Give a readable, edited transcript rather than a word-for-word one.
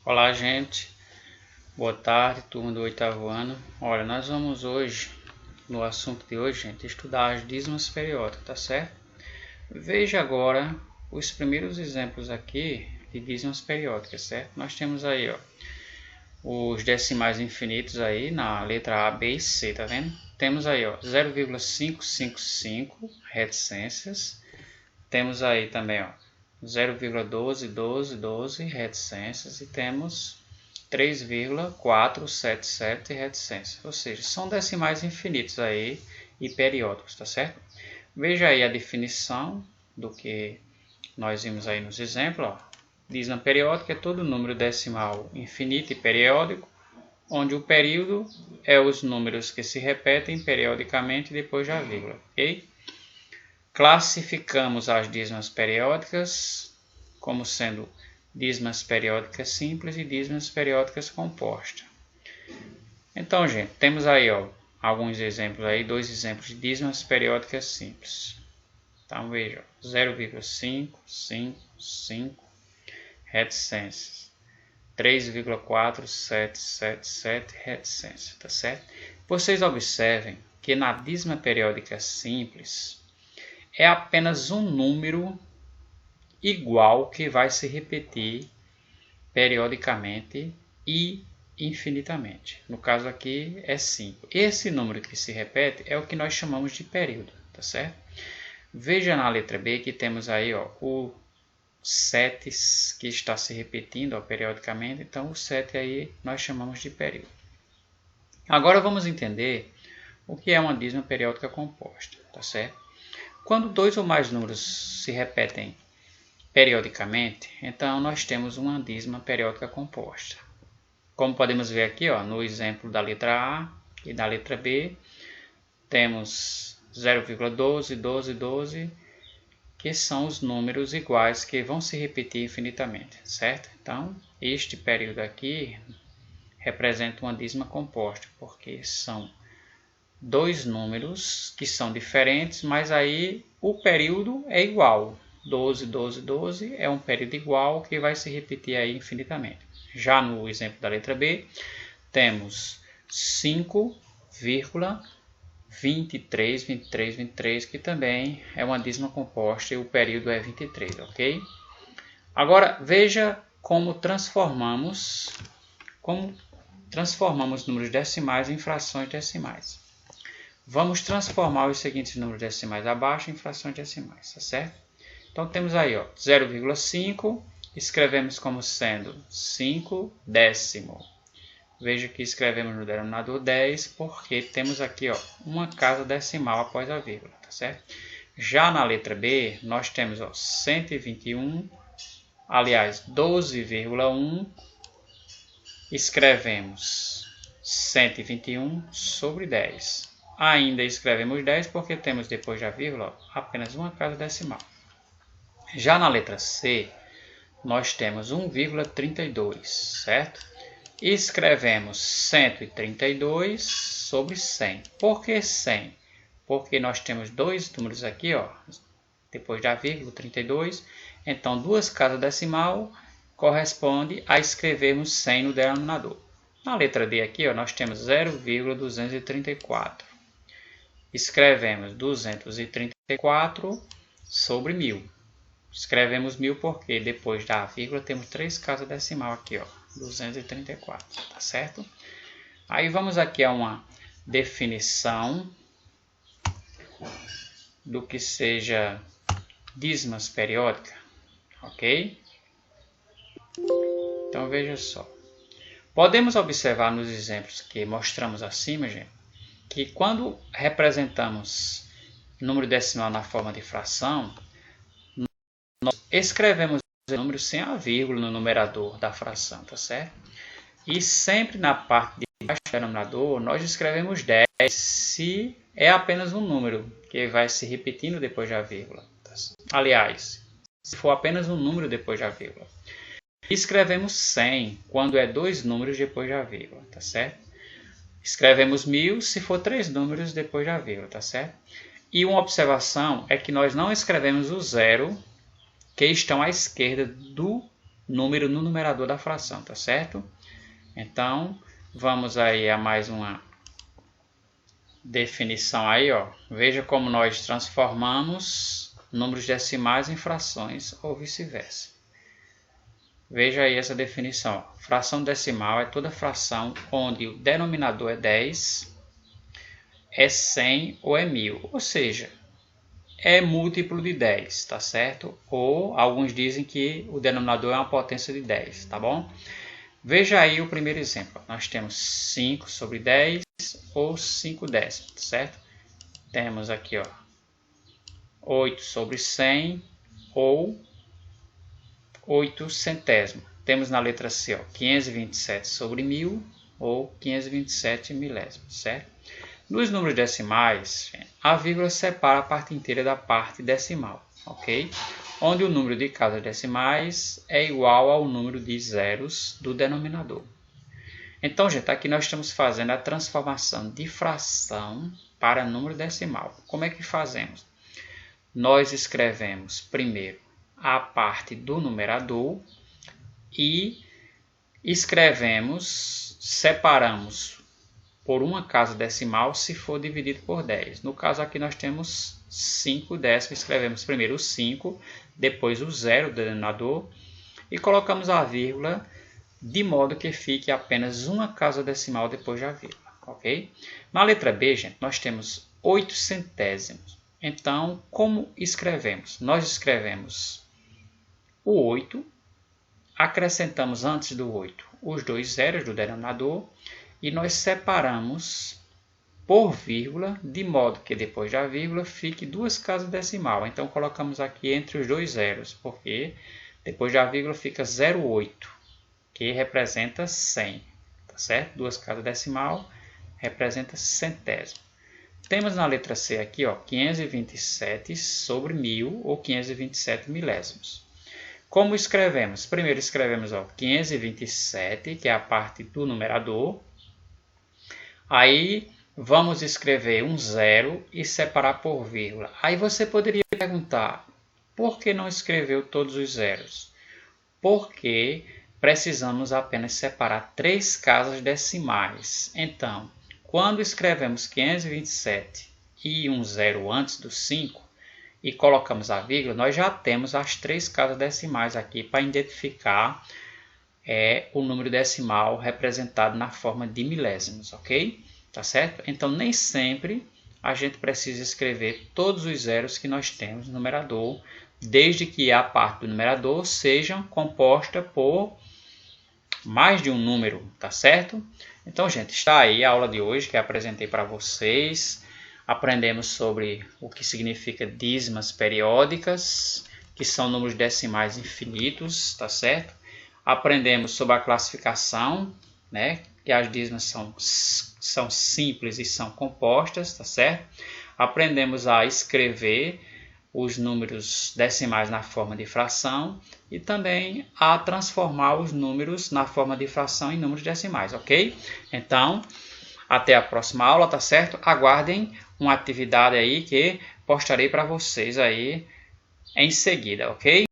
Olá, gente. Boa tarde, turma do oitavo ano. Olha, nós vamos hoje, no assunto de hoje, gente, estudar as dízimas periódicas, tá certo? Veja agora os primeiros exemplos aqui de dízimas periódicas, certo? Nós temos aí, ó, os decimais infinitos aí na letra A, B e C, tá vendo? Temos aí, ó, 0,555 reticências. Temos aí também, ó, 0,1212 reticências e temos 3,477 reticências, ou seja, são decimais infinitos aí e periódicos, tá certo? Veja aí a definição do que nós vimos aí nos exemplos, ó. Dízima periódica é todo número decimal infinito e periódico, onde o período é os números que se repetem periodicamente depois da vírgula, ok? Classificamos as dízimas periódicas como sendo dízimas periódicas simples e dízimas periódicas compostas. Então, gente, temos aí alguns exemplos aí, dois exemplos de dízimas periódicas simples. Então, veja, 0,555 reticências, 3,4777 reticências, tá certo? Vocês observem que na dízima periódica simples é apenas um número igual que vai se repetir periodicamente e infinitamente. No caso aqui é 5. Esse número que se repete é o que nós chamamos de período, tá certo? Veja na letra B que temos aí o 7 que está se repetindo periodicamente, então o 7 aí nós chamamos de período. Agora vamos entender o que é uma dízima periódica composta, tá certo? Quando dois ou mais números se repetem periodicamente, então nós temos uma dízima periódica composta. Como podemos ver aqui, no exemplo da letra A e da letra B, temos 0,12, que são os números iguais que vão se repetir infinitamente, certo? Então, este período aqui representa uma dízima composta, porque são dois números que são diferentes, mas aí o período é igual. 12 é um período igual que vai se repetir aí infinitamente. Já no exemplo da letra B, temos 5,23, que também é uma dízima composta e o período é 23, ok? Agora, veja como transformamos números decimais em frações decimais. Vamos transformar os seguintes números decimais abaixo em frações decimais, tá certo? Então temos aí 0,5, escrevemos como sendo 5 décimo. Veja que escrevemos no denominador 10, porque temos aqui uma casa decimal após a vírgula, tá certo? Já na letra B, nós temos 121, aliás, 12,1, escrevemos 121 sobre 10. Ainda escrevemos 10 porque temos depois da vírgula apenas uma casa decimal. Já na letra C, nós temos 1,32, certo? Escrevemos 132 sobre 100. Por que 100? Porque nós temos dois números aqui, depois da vírgula, 32. Então, duas casas decimal corresponde a escrevermos 100 no denominador. Na letra D aqui, nós temos 0,234. Escrevemos 234 sobre 1000. Escrevemos 1000 porque depois da vírgula temos três casas decimal aqui, 234, tá certo? Aí vamos aqui a uma definição do que seja dízimas periódicas, ok? Então veja só. Podemos observar nos exemplos que mostramos acima, gente, que quando representamos número decimal na forma de fração, nós escrevemos o número sem a vírgula no numerador da fração, tá certo? E sempre na parte de baixo do denominador, nós escrevemos 10 se é apenas um número que vai se repetindo depois da vírgula. Aliás, se for apenas um número depois da vírgula. Escrevemos 100 quando é dois números depois da vírgula, tá certo? Escrevemos 1000 se for três números depois da vírgula, tá certo? E uma observação é que nós não escrevemos o zero que estão à esquerda do número no numerador da fração, tá certo? Então, vamos aí a mais uma definição aí, ó. Veja como nós transformamos números decimais em frações ou vice-versa. Veja aí essa definição. Fração decimal é toda fração onde o denominador é 10, é 100 ou é 1000. Ou seja, é múltiplo de 10, tá certo? Ou alguns dizem que o denominador é uma potência de 10, tá bom? Veja aí o primeiro exemplo. Nós temos 5 sobre 10 ou 5 décimos, certo? Temos aqui, ó, 8 sobre 100 ou 8 centésimos. Temos na letra C, ó, 527 sobre 1000 ou 527 milésimos, certo? Nos números decimais, a vírgula separa a parte inteira da parte decimal, ok? Onde o número de casas decimais é igual ao número de zeros do denominador. Então, gente, aqui nós estamos fazendo a transformação de fração para número decimal. Como é que fazemos? Nós escrevemos primeiro a parte do numerador e separamos por uma casa decimal se for dividido por 10. No caso aqui nós temos 5 décimos, escrevemos primeiro o 5, depois o 0 do denominador e colocamos a vírgula de modo que fique apenas uma casa decimal depois da vírgula, ok? Na letra B, gente, nós temos 8 centésimos. Então, como escrevemos? Nós escrevemos o 8, acrescentamos antes do 8 os dois zeros do denominador e nós separamos por vírgula, de modo que depois da vírgula fique duas casas decimal. Então, colocamos aqui entre os dois zeros, porque depois da vírgula fica 0,8, que representa 100, tá certo? Duas casas decimal representa centésimo. Temos na letra C aqui, ó, 527 sobre 1000 ou 527 milésimos. Como escrevemos? Primeiro escrevemos, ó, 527, que é a parte do numerador. Aí vamos escrever um zero e separar por vírgula. Aí você poderia perguntar, por que não escreveu todos os zeros? Porque precisamos apenas separar 3 casas decimais. Então, quando escrevemos 527 e um zero antes do 5 e colocamos a vírgula, nós já temos as 3 casas decimais aqui para identificar o número decimal representado na forma de milésimos, ok? Tá certo? Então, nem sempre a gente precisa escrever todos os zeros que nós temos no numerador, desde que a parte do numerador seja composta por mais de um número, tá certo? Então, gente, está aí a aula de hoje que eu apresentei para vocês. Aprendemos sobre o que significa dízimas periódicas, que são números decimais infinitos, tá certo? Aprendemos sobre a classificação, né? Que as dízimas são simples e são compostas, tá certo? Aprendemos a escrever os números decimais na forma de fração e também a transformar os números na forma de fração em números decimais, ok? Então, até a próxima aula, tá certo? Aguardem uma atividade aí que postarei para vocês aí em seguida, ok?